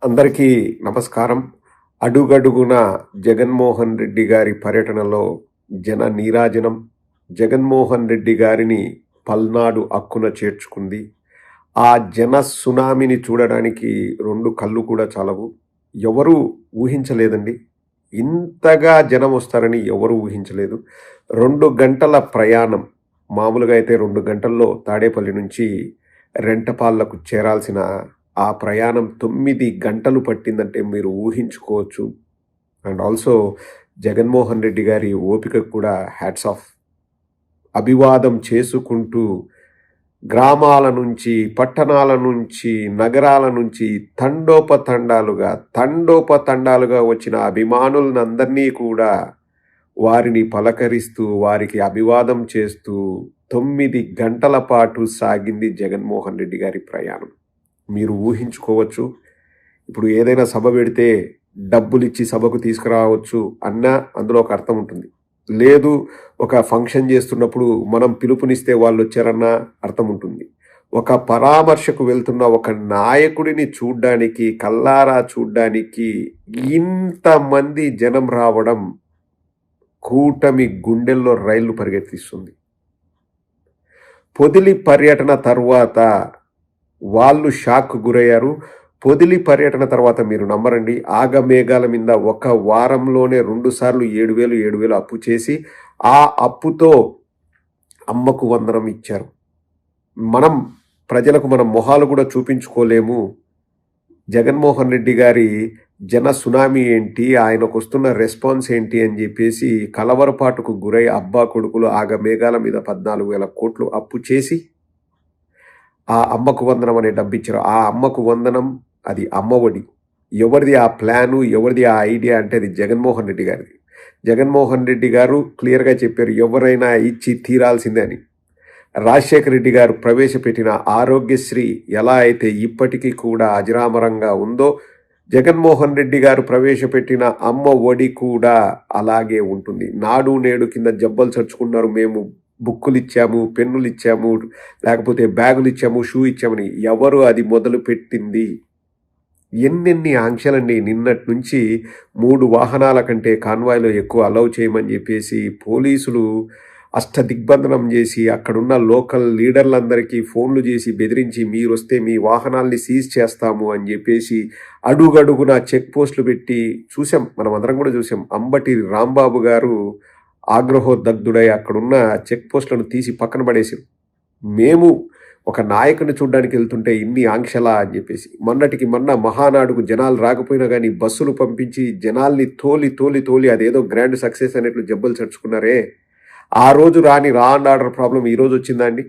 అందరికీ నమస్కారం. అడుగడుగున జగన్మోహన్ రెడ్డి గారి పర్యటనలో జన నీరాజనం. జగన్మోహన్ రెడ్డి గారిని పల్నాడు అక్కున చేర్చుకుంది. ఆ జన సునామీని చూడడానికి 2 కళ్ళు కూడా చాలవు. ఎవరూ ఊహించలేదండి. ఇంతగా జనం వస్తారని ఎవరూ ఊహించలేదు. 2 గంటల ప్రయాణం. మామూలుగా అయితే 2 గంటల్లో తాడేపల్లి నుంచి రెంటపాళ్లకు చేరాల్సిన ఆ ప్రయాణం 9 గంటలు పట్టిందంటే మీరు ఊహించుకోవచ్చు. అండ్ ఆల్సో జగన్మోహన్ రెడ్డి గారి ఓపికకు కూడా హ్యాట్స్ ఆఫ్. అభివాదం చేసుకుంటూ గ్రామాల నుంచి, పట్టణాల నుంచి, నగరాల నుంచి తండోపతండాలుగా వచ్చిన అభిమానులందరినీ కూడా వారిని పలకరిస్తూ, వారికి అభివాదం చేస్తూ 9 గంటల పాటు సాగింది జగన్మోహన్ రెడ్డి గారి ప్రయాణం. మీరు ఊహించుకోవచ్చు. ఇప్పుడు ఏదైనా సభ పెడితే డబ్బులిచ్చి సభకు తీసుకురావచ్చు అన్నా అందులో ఒక అర్థం ఉంటుంది. లేదు, ఒక ఫంక్షన్ చేస్తున్నప్పుడు మనం పిలుపునిస్తే వాళ్ళు వచ్చారన్న అర్థం ఉంటుంది. ఒక పరామర్శకు వెళ్తున్న ఒక నాయకుడిని చూడ్డానికి, కల్లారా చూడ్డానికి ఇంతమంది జనం రావడం కూటమి గుండెల్లో రైళ్లు పరిగెత్తిస్తుంది. పొదిలి పర్యటన తర్వాత వాళ్ళు షాక్ గురయ్యారు. పొదిలి పర్యటన తర్వాత మీరు నమ్మరండి, ఆగమేఘాల మీద ఒక వారంలోనే 2 సార్లు 7,000 అప్పు చేసి ఆ అప్పుతో అమ్మకు వందనం ఇచ్చారు. ప్రజలకు మనం మొహాలు కూడా చూపించుకోలేము. జగన్మోహన్ రెడ్డి గారి జన సునామీ ఏంటి, ఆయనకు వస్తున్న రెస్పాన్స్ ఏంటి అని చెప్పేసి కలవరపాటుకు గురై అబ్బా కొడుకులు ఆగమేఘాల మీద 14,000 కోట్లు అప్పు చేసి ఆ అమ్మకు వందనం అనే డబ్బు ఇచ్చారు. ఆ అమ్మకు వందనం అది అమ్మఒడి. ఎవరిది ఆ ప్లాను, ఎవరిది ఆ ఐడియా అంటే అది జగన్మోహన్ రెడ్డి గారిది. జగన్మోహన్ రెడ్డి గారు క్లియర్గా చెప్పారు, ఎవరైనా ఇచ్చి తీరాల్సిందే అని. రాజశేఖర రెడ్డి గారు ప్రవేశపెట్టిన ఆరోగ్యశ్రీ ఎలా అయితే ఇప్పటికీ కూడా అజరామరంగా ఉందో, జగన్మోహన్ రెడ్డి గారు ప్రవేశపెట్టిన అమ్మ ఒడి కూడా అలాగే ఉంటుంది. నాడు నేడు కింద జబ్బలు చర్చుకున్నారు, మేము బుక్కులు ఇచ్చాము, పెన్నులు ఇచ్చాము, లేకపోతే బ్యాగులు ఇచ్చాము, షూ ఇచ్చామని. ఎవరు అది మొదలు పెట్టింది? ఎన్నెన్ని ఆంక్షలండి. నిన్నటి నుంచి 3 వాహనాల కంటే కాన్వాయ్లో ఎక్కువ అలౌ చేయమని చెప్పేసి పోలీసులు అష్టదిగ్బంధనం చేసి అక్కడున్న లోకల్ లీడర్లందరికీ ఫోన్లు చేసి బెదిరించి మీరు వస్తే మీ వాహనాల్ని సీజ్ చేస్తాము అని చెప్పేసి అడుగడుగున చెక్ పోస్టులు పెట్టి చూసాం. మనం అందరం కూడా చూసాం. అంబటి రాంబాబు గారు ఆగ్రహోదగ్ధుడై అక్కడున్న చెక్ పోస్టులను తీసి పక్కన పడేసి, మేము ఒక నాయకుని చూడడానికి వెళ్తుంటే ఇన్ని ఆంక్షలా అని చెప్పేసి. మొన్నటికి మొన్న మహానాడుకు జనాలు రాకపోయినా కానీ బస్సులు పంపించి జనాల్ని తోలి అదేదో గ్రాండ్ సక్సెస్ అనేట్లు జబ్బలు చర్చుకున్నారే. ఆ రోజు రాని లా అండ్ ఆర్డర్ ప్రాబ్లం ఈరోజు వచ్చిందా అండి?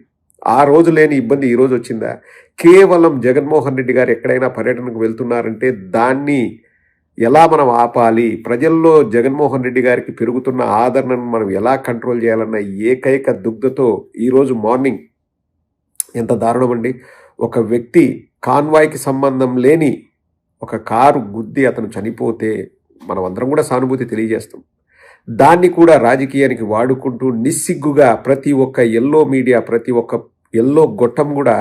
ఆ రోజు లేని ఇబ్బంది ఈరోజు వచ్చిందా? కేవలం జగన్మోహన్ రెడ్డి గారు ఎక్కడైనా పర్యటనకు వెళ్తున్నారంటే దాన్ని ఎలా మనం ఆపాలి, ప్రజల్లో జగన్మోహన్ రెడ్డి గారికి పెరుగుతున్న ఆదరణను మనం ఎలా కంట్రోల్ చేయాలన్న ఏకైక దుగ్ధతో ఈరోజు మార్నింగ్ ఎంత దారుణం అండి. ఒక వ్యక్తి కాన్వాయ్కి సంబంధం లేని ఒక కారు గుద్ది అతను చనిపోతే మనం అందరం కూడా సానుభూతి తెలియజేస్తాం. దాన్ని కూడా రాజకీయానికి వాడుకుంటూ నిస్సిగ్గుగా ప్రతి ఒక్క ఎల్లో మీడియా, ప్రతి ఒక్క ఎల్లో గొట్టం కూడా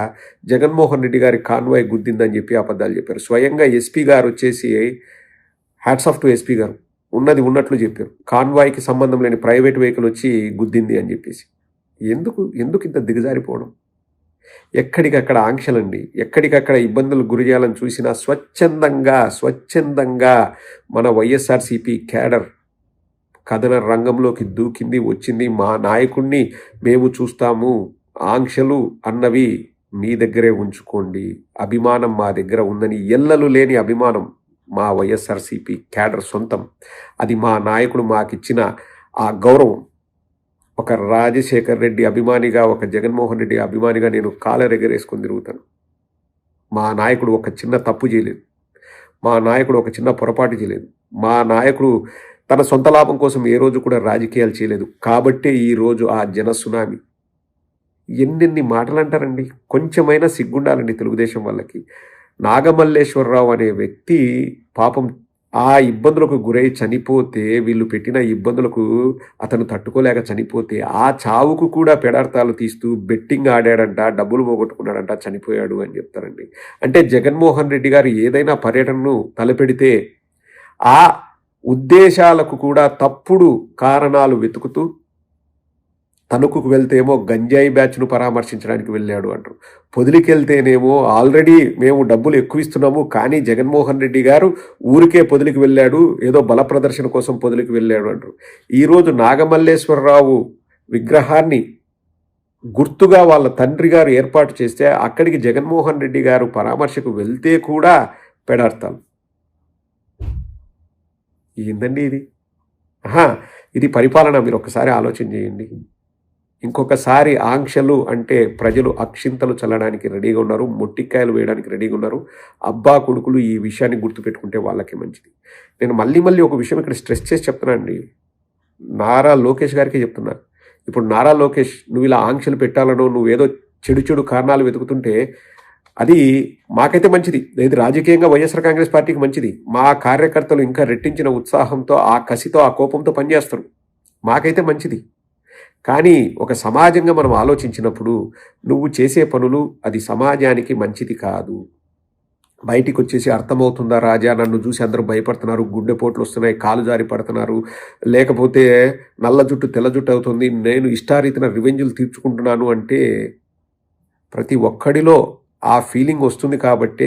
జగన్మోహన్ రెడ్డి గారి కాన్వాయ్ గుద్దిందని చెప్పి అబద్ధాలు చెప్పారు. స్వయంగా ఎస్పీ గారు వచ్చేసి హ్యాట్స్ ఆఫ్ టు ఎస్పీ గారు, ఉన్నది ఉన్నట్లు చెప్పారు. కాన్వాయ్కి సంబంధం లేని ప్రైవేట్ వెహికల్ వచ్చి గుద్దింది అని చెప్పేసి. ఎందుకు ఇంత దిగజారిపోవడం? ఎక్కడికక్కడ ఆంక్షలండి, ఎక్కడికక్కడ ఇబ్బందులు గురి చేయాలని చూసినా స్వచ్ఛందంగా మన వైఎస్ఆర్సీపీ క్యాడర్ కథన రంగంలోకి దూకింది, వచ్చింది. మా నాయకుడిని మేము చూస్తాము, ఆంక్షలు అన్నవి మీ దగ్గరే ఉంచుకోండి, అభిమానం మా దగ్గర ఉందని. ఎల్లలు లేని అభిమానం మా వైఎస్ఆర్సీపీ క్యాడర్ సొంతం. అది మా నాయకుడు మాకిచ్చిన ఆ గౌరవం. ఒక రాజశేఖర్ రెడ్డి అభిమానిగా, ఒక జగన్మోహన్ రెడ్డి అభిమానిగా నేను కాలరెగరేసుకొని తిరుగుతాను. మా నాయకుడు ఒక చిన్న తప్పు చేయలేదు, మా నాయకుడు ఒక చిన్న పొరపాటు చేయలేదు, మా నాయకుడు తన సొంత లాభం కోసం ఏ రోజు కూడా రాజకీయాలు చేయలేదు. కాబట్టే ఈరోజు ఆ జన సునామీ. ఎన్నెన్ని మాటలు అంటారండి. కొంచెమైనా సిగ్గుండాలండి తెలుగుదేశం వాళ్ళకి. నాగమల్లేశ్వరరావు అనే వ్యక్తి పాపం ఆ ఇబ్బందులకు గురై చనిపోతే, వీళ్ళు పెట్టిన ఇబ్బందులకు అతను తట్టుకోలేక చనిపోతే, ఆ చావుకు కూడా పెడార్థాలు తీస్తూ బెట్టింగ్ ఆడాడంట, డబ్బులు పోగొట్టుకున్నాడంట, చనిపోయాడు అని చెప్తారండి. అంటే జగన్మోహన్ రెడ్డి గారు ఏదైనా పర్యటనను తలపెడితే ఆ ఉద్దేశాలకు కూడా తప్పుడు కారణాలు వెతుకుతూ, తణుకుకు వెళ్తేమో గంజాయి బ్యాచ్ను పరామర్శించడానికి వెళ్ళాడు అంటారు. పొదిలికి వెళ్తేనేమో ఆల్రెడీ మేము డబ్బులు ఎక్కువ ఇస్తున్నాము, కానీ జగన్మోహన్ రెడ్డి గారు ఊరికే పొదిలికి వెళ్ళాడు, ఏదో బల ప్రదర్శన కోసం పొదిలికి వెళ్ళాడు అంటారు. ఈరోజు నాగమల్లేశ్వరరావు విగ్రహాన్ని గుర్తుగా వాళ్ళ తండ్రి గారు ఏర్పాటు చేస్తే అక్కడికి జగన్మోహన్ రెడ్డి గారు పరామర్శకు వెళ్తే కూడా పెడార్థాలు. ఏందండి ఇది? ఇది పరిపాలన. మీరు ఒకసారి ఆలోచన చేయండి. ఇంకొకసారి ఆంక్షలు అంటే ప్రజలు అక్షింతలు చల్లడానికి రెడీగా ఉన్నారు, మొట్టికాయలు వేయడానికి రెడీగా ఉన్నారు. అబ్బా కొడుకులు ఈ విషయాన్ని గుర్తుపెట్టుకుంటే వాళ్ళకి మంచిది. నేను మళ్ళీ ఒక విషయం ఇక్కడ స్ట్రెస్ చేసి చెప్తున్నానండి. నారా లోకేష్ గారికి చెప్తున్నా. ఇప్పుడు నారా లోకేష్, నువ్వు ఇలా ఆంక్షలు పెట్టాలనో, నువ్వేదో చెడు కారణాలు వెతుకుతుంటే అది మాకైతే మంచిది. ఇది రాజకీయంగా వైఎస్ఆర్ కాంగ్రెస్ పార్టీకి మంచిది. మా కార్యకర్తలు ఇంకా రెట్టించిన ఉత్సాహంతో, ఆ కసితో, ఆ కోపంతో పనిచేస్తారు. మాకైతే మంచిది. కానీ ఒక సమాజంగా మనం ఆలోచించినప్పుడు నువ్వు చేసే పనులు అది సమాజానికి మంచిది కాదు. బయటికి వచ్చేసి అర్థమవుతుందా రాజా, నన్ను చూసి అందరూ భయపడుతున్నారు, గుండెపోట్లు వస్తున్నాయి, కాలు జారి పడుతున్నారు, లేకపోతే నల్ల జుట్టు తెల్ల జుట్టు అవుతుంది, నేను ఇష్టారీతిన రివెంజ్లు తీర్చుకుంటున్నాను అంటే ప్రతి ఒక్కడిలో ఆ ఫీలింగ్ వస్తుంది. కాబట్టే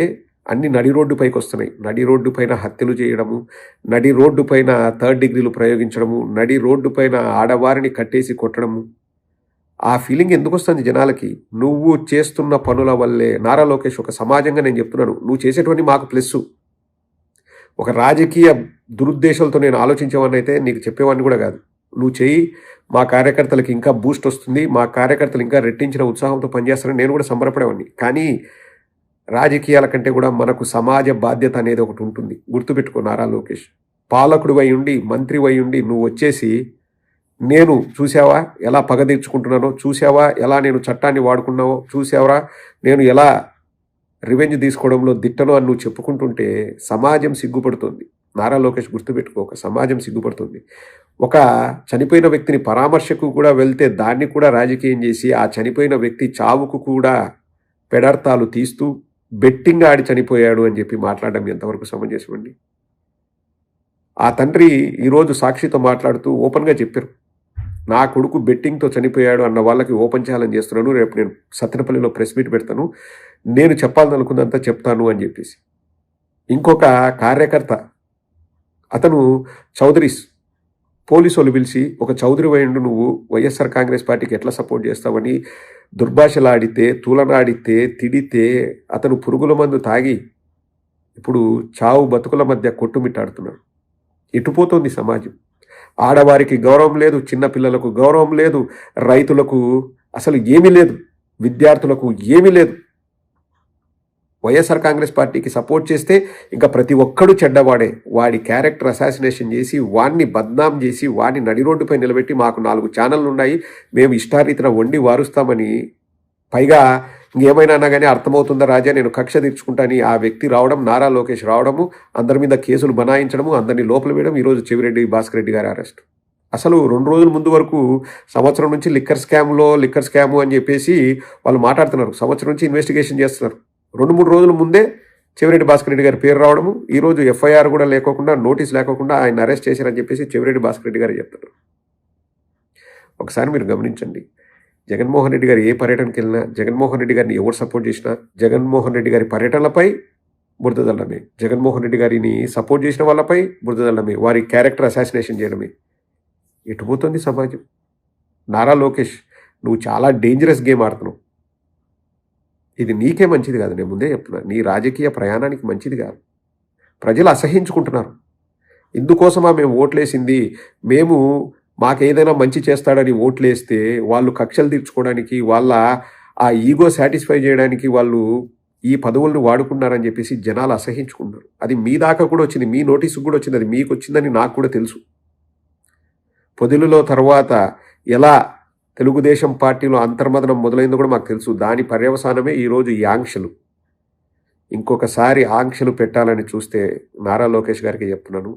అన్ని నడి రోడ్డు పైకి వస్తున్నాయి. నడి రోడ్డు పైన హత్యలు చేయడము, నడి రోడ్డు పైన 3rd డిగ్రీలు ప్రయోగించడము, నడి రోడ్డు పైన ఆడవారిని కట్టేసి కొట్టడము. ఆ ఫీలింగ్ ఎందుకు వస్తుంది జనాలకి? నువ్వు చేస్తున్న పనుల వల్లే. నారా లోకేష్, ఒక సమాజంగా నేను చెప్తున్నాను, నువ్వు చేసేటువంటి మాకు ప్లస్సు. ఒక రాజకీయ దురుద్దేశాలతో నేను ఆలోచించేవాడిని అయితే నీకు చెప్పేవాడిని కూడా కాదు. నువ్వు చెయ్యి, మా కార్యకర్తలకు ఇంకా బూస్ట్ వస్తుంది, మా కార్యకర్తలు ఇంకా రెట్టించిన ఉత్సాహంతో పనిచేస్తారని నేను కూడా సంబరపడేవాడిని. కానీ రాజకీయాల కంటే కూడా మనకు సమాజ బాధ్యత అనేది ఒకటి ఉంటుంది. గుర్తుపెట్టుకో నారా లోకేష్. పాలకుడు అయి ఉండి, మంత్రి అయి ఉండి నువ్వు వచ్చేసి, నేను చూసావా ఎలా పగ తీర్చుకుంటున్నానో, చూసావా ఎలా నేను చట్టాన్ని వాడుకున్నావో, చూసావరా నేను ఎలా రివెంజ్ తీసుకోవడంలో దిట్టనో అని నువ్వు చెప్పుకుంటుంటే సమాజం సిగ్గుపడుతుంది. నారా లోకేష్ గుర్తుపెట్టుకో, ఒక సమాజం సిగ్గుపడుతుంది. ఒక చనిపోయిన వ్యక్తిని పరామర్శకు కూడా వెళ్తే దాన్ని కూడా రాజకీయం చేసి, ఆ చనిపోయిన వ్యక్తి చావుకు కూడా పెడార్థాలు తీస్తూ బెట్టింగ్ ఆడి చనిపోయాడు అని చెప్పి మాట్లాడడం ఎంతవరకు సమంజసమండి? ఆ తండ్రి ఈరోజు సాక్షితో మాట్లాడుతూ ఓపెన్గా చెప్పారు, నా కొడుకు బెట్టింగ్తో చనిపోయాడు అన్న వాళ్ళకి ఓపెన్ ఛాలెంజ్ చేస్తున్నాను, రేపు నేను సత్తెనపల్లిలో ప్రెస్ మీట్ పెడతాను, నేను చెప్పాలనుకున్నంత చెప్తాను అని చెప్పేసి. ఇంకొక కార్యకర్త, అతను చౌదరీస్, పోలీసు వాళ్ళు పిలిచి, ఒక చౌదరి వైండు నువ్వు వైఎస్ఆర్ కాంగ్రెస్ పార్టీకి ఎట్లా సపోర్ట్ చేస్తావని దుర్భాషలాడితే, తూలనాడితే, తిడితే అతను పురుగుల మందు తాగి ఇప్పుడు చావు బతుకుల మధ్య కొట్టుమిట్టాడుతున్నాడు. ఎటుపోతుంది సమాజం? ఆడవారికి గౌరవం లేదు, చిన్నపిల్లలకు గౌరవం లేదు, రైతులకు అసలు ఏమీ లేదు, విద్యార్థులకు ఏమీ లేదు. వైఎస్ఆర్ కాంగ్రెస్ పార్టీకి సపోర్ట్ చేస్తే ఇంకా ప్రతి ఒక్కడు చెడ్డవాడే. వాడి క్యారెక్టర్ అసాసినేషన్ చేసి, వాడిని బద్నాం చేసి, వాడిని నడి రోడ్డుపై నిలబెట్టి, మాకు 4 ఛానళ్ళు ఉన్నాయి, మేము ఇష్టారీతిన వండి వారుస్తామని, పైగా ఇంకేమైనా అన్నా కానీ అర్థమవుతుందా రాజా, నేను కక్ష తీర్చుకుంటాని ఆ వ్యక్తి రావడం, నారా లోకేష్ రావడము, అందరి మీద కేసులు బనాయించడము, అందరినీ లోపల వేయడం, ఈరోజు చెవిరెడ్డి భాస్కర్ రెడ్డి గారి అరెస్ట్. అసలు 2 రోజుల ముందు వరకు సంవత్సరం నుంచి లిక్కర్ స్కాము అని చెప్పేసి వాళ్ళు మాట్లాడుతున్నారు. సంవత్సరం నుంచి ఇన్వెస్టిగేషన్ చేస్తున్నారు. 2-3 రోజుల ముందే చెవిరెడ్డి భాస్కర్ రెడ్డి గారి పేరు రావడము, ఈరోజు ఎఫ్ఐఆర్ కూడా లేకోకుండా, నోటీస్ లేకోకుండా ఆయన అరెస్ట్ చేశారని చెప్పేసి చెవిరెడ్డి భాస్కర్ రెడ్డి గారు చెప్తున్నారు. ఒకసారి మీరు గమనించండి, జగన్మోహన్ రెడ్డి గారు ఏ పర్యటనకి వెళ్ళినా, జగన్మోహన్ రెడ్డి గారిని ఎవరు సపోర్ట్ చేసినా, జగన్మోహన్ రెడ్డి గారి పర్యటనలపై బురద జల్లడమే, జగన్మోహన్ రెడ్డి గారిని సపోర్ట్ చేసిన వాళ్ళపై బురద జల్లడమే, వారి క్యారెక్టర్ అసాసినేషన్ చేయడమే. ఎటుపోతుంది సమాజం? నారా లోకేష్, నువ్వు చాలా డేంజరస్ గేమ్ ఆడుతున్నావు. ఇది నీకే మంచిది కాదు. నేను ముందే చెప్తున్నా, నీ రాజకీయ ప్రయాణానికి మంచిది కాదు. ప్రజలు అసహించుకుంటున్నారు. ఇందుకోసమా మేము ఓట్లేసింది? మేము మాకేదైనా మంచి చేస్తాడని ఓట్లేస్తే వాళ్ళు కక్షలు తీర్చుకోవడానికి, వాళ్ళ ఆ ఈగో సాటిస్ఫై చేయడానికి వాళ్ళు ఈ పదవులను వాడుకున్నారని చెప్పేసి జనాలు అసహించుకున్నారు. అది మీ దాకా కూడా వచ్చింది, మీ నోటీసుకు కూడా వచ్చింది. అది మీకు వచ్చిందని నాకు కూడా తెలుసు. పొదిలిలో తర్వాత ఎలా తెలుగుదేశం పార్టీలో అంతర్మదనం మొదలైందో కూడా మాకు తెలుసు. దాని పర్యవసానమే ఈరోజు ఈ ఆంక్షలు. ఇంకొకసారి ఆంక్షలు పెట్టాలని చూస్తే నారా లోకేష్ గారికి చెప్తున్నాను,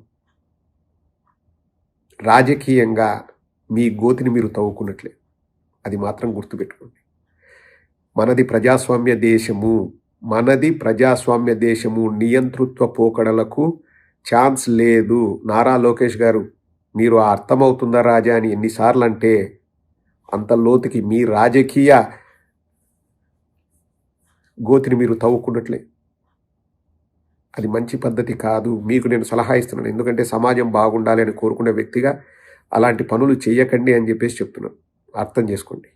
రాజకీయంగా మీ గోతిని మీరు తవ్వుకున్నట్లే. అది మాత్రం గుర్తుపెట్టుకోండి. మనది ప్రజాస్వామ్య దేశము. నియంతృత్వ పోకడలకు ఛాన్స్ లేదు. నారా లోకేష్ గారు, మీరు అర్థమవుతుందా రాజా అని ఎన్నిసార్లు అంటే అంత లోతుకి మీ రాజకీయ గోతిని మీరు తవ్వుకున్నట్లే. అది మంచి పద్ధతి కాదు. మీకు నేను సలహా ఇస్తున్నాను. ఎందుకంటే సమాజం బాగుండాలి అని కోరుకునే వ్యక్తిగా అలాంటి పనులు చేయకండి అని చెప్పేసి చెప్తున్నాను. అర్థం చేసుకోండి.